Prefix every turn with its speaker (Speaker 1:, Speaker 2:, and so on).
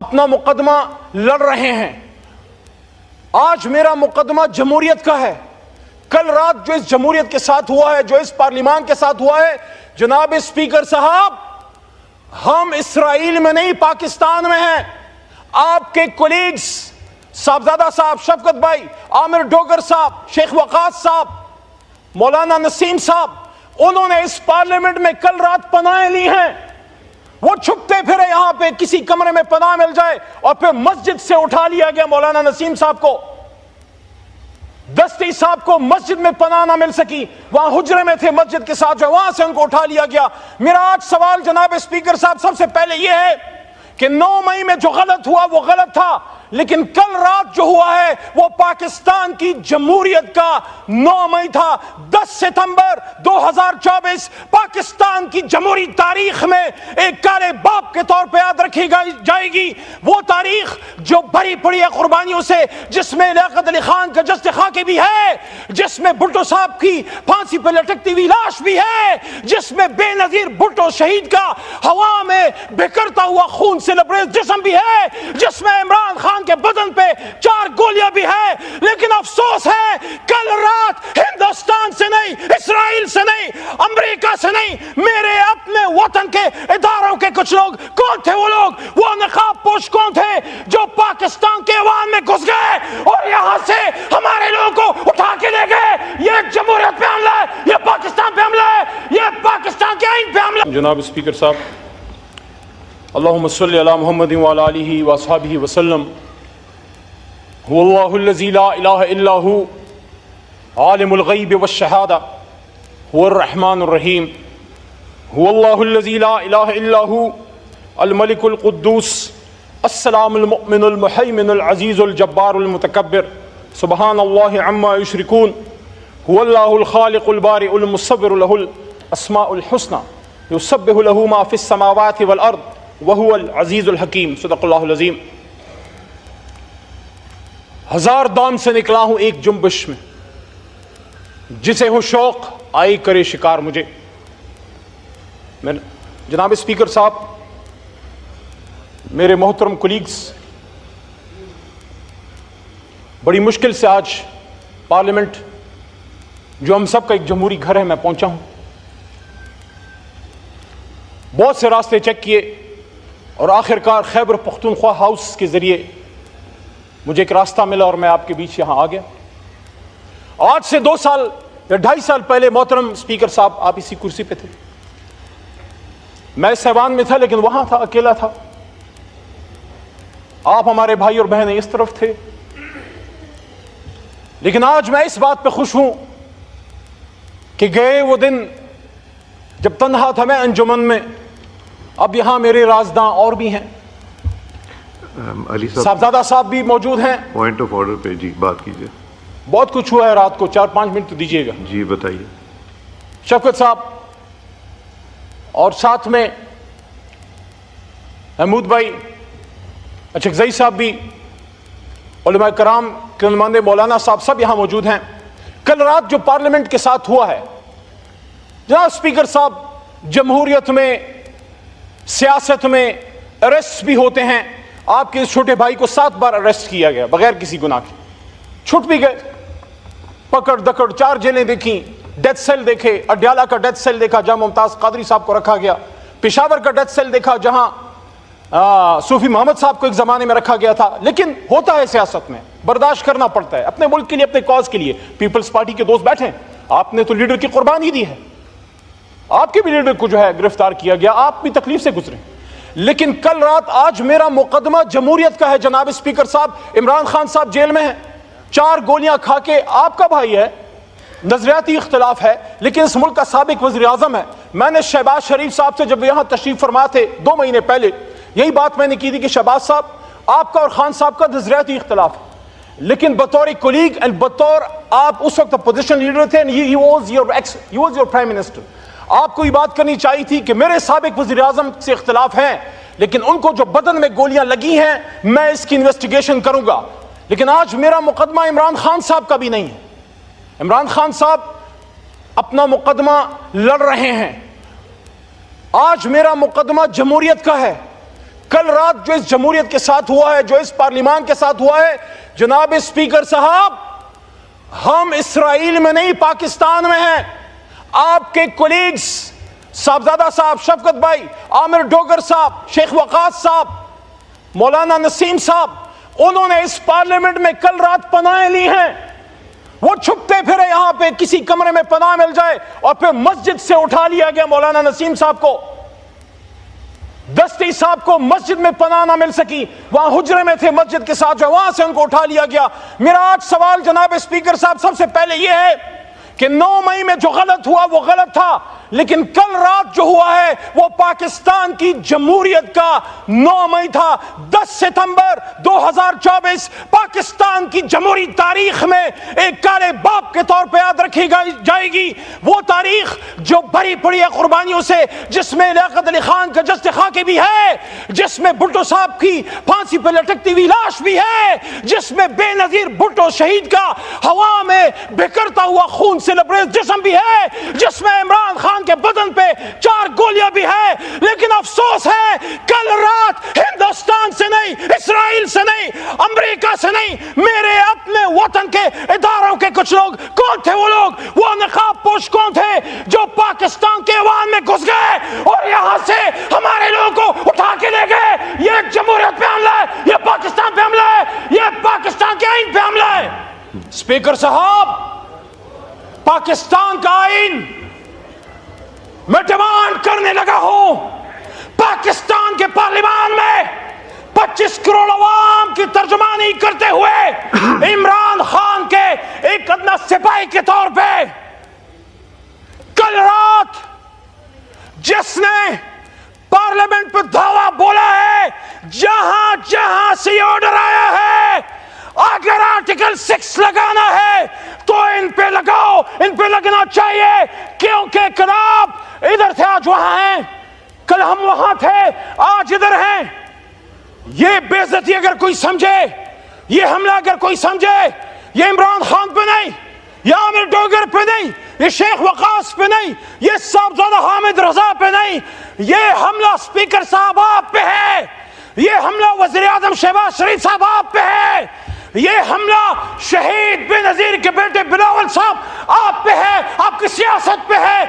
Speaker 1: اپنا مقدمہ لڑ رہے ہیں. آج میرا مقدمہ جمہوریت کا ہے. کل رات جو اس جمہوریت کے ساتھ ہوا ہے, جو اس پارلیمان کے ساتھ ہوا ہے, جناب اسپیکر صاحب, ہم اسرائیل میں نہیں پاکستان میں ہیں. آپ کے کولیگز صاحبزادہ صاحب, شفقت بھائی, عامر ڈوگر صاحب, شیخ وقاص صاحب, مولانا نسیم صاحب, انہوں نے اس پارلیمنٹ میں کل رات پناہیں لی ہیں. وہ چھپتے پھرے یہاں پہ, کسی کمرے میں پناہ مل جائے, اور پھر مسجد سے اٹھا لیا گیا مولانا نسیم صاحب کو. دستی صاحب کو مسجد میں پناہ نہ مل سکی, وہاں حجرے میں تھے مسجد کے ساتھ, جو وہاں سے ان کو اٹھا لیا گیا. میرا آج سوال جناب اسپیکر صاحب سب سے پہلے یہ ہے کہ 9 مئی میں جو غلط ہوا وہ غلط تھا, لیکن کل رات جو ہوا ہے وہ پاکستان کی جمہوریت کا 9 مئی تھا. 10 ستمبر 2024 پاکستان کی جمہوری تاریخ میں ایک کالے باپ کے طور پہ یاد رکھی جائے گی. وہ تاریخ جو بھری پڑی ہے قربانیوں سے, جس میں لیاقت علی خان کا جسد خاکی بھی ہے, جس میں بھٹو صاحب کی پھانسی پہ لٹکتی ہوئی لاش بھی ہے, جس میں بے نظیر بھٹو شہید کا ہوا میں بکھرتا ہوا خون سے لبریز جسم بھی ہے, جس میں عمران خان کے بدن پہ 4 گولیاں بھی ہے. لیکن افسوس ہے کل رات ہندوستان سے نہیں, اسرائیل سے نہیں, امریکہ سے نہیں, میرے اپنے وطن کے اداروں کے کچھ لوگ, کون تھے وہ لوگ, وہ نقاب پوش کون تھے جو پاکستان کے ایوان میں گھس گئے اور یہاں سے ہمارے لوگوں کو اٹھا کے لے گئے. یہ جمہوریت پہ حملہ ہے, یہ پاکستان پہ حملہ ہے, یہ پاکستان کے آئین پہ حملہ. جناب اسپیکر صاحب, اللہم صلی علی محمد وعلی آلہ واصحابہ وسلم. هو اللہ الذی لا الہ الا هو عالم الغیب والشہادہ هو الرحمن الرحیم. هو اللہ الذی لا الہ الا هو الملک القدوس السلام المؤمن المحیمن العزیز الجبار المتکبر سبحان اللہ عما یشرکون. هو اللہ الخالق البارئ المصور له الاسماء الحسنى یسبح له ما فی السماوات والارض وهو العزیز الحکیم. صدق اللہ العظیم. ہزار دام سے نکلا ہوں ایک جنبش میں, جسے ہوں شوق آئی کرے شکار مجھے. جناب اسپیکر صاحب, میرے محترم کولیگز, بڑی مشکل سے آج پارلیمنٹ جو ہم سب کا ایک جمہوری گھر ہے میں پہنچا ہوں. بہت سے راستے چیک کیے اور آخرکار خیبر پختونخوا ہاؤس کے ذریعے مجھے ایک راستہ ملا اور میں آپ کے بیچ یہاں آ گیا. آج سے 2 سال یا 2.5 سال پہلے محترم اسپیکر صاحب آپ اسی کرسی پہ تھے, میں اس ایوان میں تھا لیکن وہاں تھا, اکیلا تھا. آپ ہمارے بھائی اور بہنیں اس طرف تھے. لیکن آج میں اس بات پہ خوش ہوں کہ گئے وہ دن جب تنہا تھا میں انجمن میں, اب یہاں میرے رازداں اور بھی ہیں.
Speaker 2: علی
Speaker 1: صاحبزادہ صاحب بھی موجود ہیں.
Speaker 2: پوائنٹ آف آرڈر پہ جی بات کیجیے.
Speaker 1: بہت کچھ ہوا ہے رات کو, 4-5 منٹ تو دیجیے گا.
Speaker 2: جی بتائیے.
Speaker 1: شفقت صاحب اور ساتھ میں محمود بھائی, اچکزئی صاحب بھی, علماء کرام کے نمائندے مولانا صاحب سب یہاں موجود ہیں. کل رات جو پارلیمنٹ کے ساتھ ہوا ہے, جناب اسپیکر صاحب, جمہوریت میں, سیاست میں اریسٹ بھی ہوتے ہیں. آپ کے اس چھوٹے بھائی کو 7 بار اریسٹ کیا گیا بغیر کسی گناہ کے, چھٹ بھی گئے. پکڑ دکڑ 4 جیلیں دیکھیں, ڈیتھ سیل دیکھے, اڈیالہ کا ڈیتھ سیل دیکھا جہاں ممتاز قادری صاحب کو رکھا گیا, پشاور کا ڈیتھ سیل دیکھا جہاں صوفی محمد صاحب کو ایک زمانے میں رکھا گیا تھا. لیکن ہوتا ہے سیاست میں, برداشت کرنا پڑتا ہے اپنے ملک کے لیے, اپنے کاز کے لیے. پیپلز پارٹی کے دوست بیٹھے ہیں, آپ نے تو لیڈر کی قربانی دی ہے, آپ کے بھی لیڈر کو جو ہے گرفتار کیا گیا, آپ بھی تکلیف سے گزرے. لیکن کل رات, آج میرا مقدمہ جمہوریت کا ہے. جناب اسپیکر صاحب, عمران خان صاحب جیل میں ہیں, 4 گولیاں کھا کے, آپ کا بھائی ہے, نظریاتی اختلاف ہے لیکن اس ملک کا سابق وزیر اعظم ہے. میں نے شہباز شریف صاحب سے جب یہاں تشریف فرما تھے 2 مہینے پہلے, یہی بات میں نے کی تھی کہ شہباز صاحب, آپ کا اور خان صاحب کا نظریاتی اختلاف ہے, لیکن بطور کولیگ اینڈ بطور آپ اس وقت اپوزیشن لیڈر تھے, he was your prime minister, آپ کو یہ بات کرنی چاہیے تھی کہ میرے سابق وزیر اعظم سے اختلاف ہیں, لیکن ان کو جو بدن میں گولیاں لگی ہیں میں اس کی انویسٹیگیشن کروں گا. لیکن آج میرا مقدمہ عمران خان صاحب کا بھی نہیں ہے. عمران خان صاحب اپنا مقدمہ لڑ رہے ہیں. آج میرا مقدمہ جمہوریت کا ہے. کل رات جو اس جمہوریت کے ساتھ ہوا ہے, جو اس پارلیمان کے ساتھ ہوا ہے, جناب اسپیکر صاحب, ہم اسرائیل میں نہیں پاکستان میں ہیں. آپ کے کولیگز صاحبزادہ صاحب, شفقت بھائی, عامر ڈوگر صاحب, شیخ وقاص صاحب, مولانا نسیم صاحب, انہوں نے اس پارلیمنٹ میں کل رات پناہیں لی ہیں. وہ چھپتے پھرے یہاں پہ, کسی کمرے میں پناہ مل جائے, اور پھر مسجد سے اٹھا لیا گیا مولانا نسیم صاحب کو, دستی صاحب کو مسجد میں پناہ نہ مل سکی, وہاں حجرے میں تھے مسجد کے ساتھ, جو وہاں سے ان کو اٹھا لیا گیا. میرا آج سوال جناب اسپیکر صاحب سب سے پہلے یہ ہے کہ 9 مئی میں جو غلط ہوا وہ غلط تھا, لیکن کل رات جو ہوا ہے وہ پاکستان کی جمہوریت کا 9 مئی تھا. 10 ستمبر 2024 پاکستان کی جمہوری تاریخ میں ایک کالے باپ کے طور پہ یاد رکھی جائے گی. وہ تاریخ جو بھری پڑی ہے قربانیوں سے, جس میں لیاقت علی خان کا جسد خاکی بھی ہے, جس میں بھٹو صاحب کی پھانسی پہ لٹکتی ہوئی لاش بھی ہے, جس میں بے نظیر بھٹو شہید کا ہوا میں بکھرتا ہوا خون سے لبریز جسم بھی ہے, جس میں عمران خان کے بدن پہ 4 گولیاں بھی ہے. لیکن افسوس ہے کل رات ہندوستان سے نہیں, اسرائیل سے نہیں, امریکہ سے نہیں, میرے اپنے وطن کے اداروں کے کچھ لوگ, کون تھے وہ لوگ, وہ نقاب پوش کون تھے جو پاکستان کے ایوان میں گھس گئے اور یہاں سے ہمارے لوگوں کو اٹھا کے لے گئے. یہ جمہوریت پہ حملہ ہے, یہ پاکستان پہ حملہ ہے, یہ پاکستان کے آئین پہ حملہ ہے. اسپیکر صاحب, پاکستان کا آئین میں ڈیمانڈ کرنے لگا ہوں, پاکستان کے پارلیمان میں 25 کروڑ عوام کی ترجمانی کرتے ہوئے عمران خان کے ایک ادنا سپاہی کے طور پہ کل رات جس نے پارلیمنٹ پہ دعویٰ بولا ہے, جہاں جہاں سے آرڈر آیا ہے اگر آرٹیکل 6 لگانا ہے تو ان پہ لگاؤ, ان پہ لگنا چاہیے, کیونکہ کل آپ ادھر تھے آج وہاں ہیں, کل ہم وہاں تھے آج ادھر ہیں. یہ بے عزتی اگر کوئی سمجھے, یہ حملہ اگر کوئی سمجھے, یہ عمران خان پہ نہیں, یہ عامر ڈوگر پہ نہیں, یہ شیخ وقاص پہ نہیں, یہ صاحبزادہ حامد رضا پہ نہیں, یہ حملہ اسپیکر صاحب آپ پہ ہے, یہ حملہ وزیر اعظم شہباز شریف صاحب آپ پہ ہے, یہ حملہ شہید بے نظیر کے بیٹے بلاول صاحب آپ پہ ہے, آپ کی سیاست پہ ہے.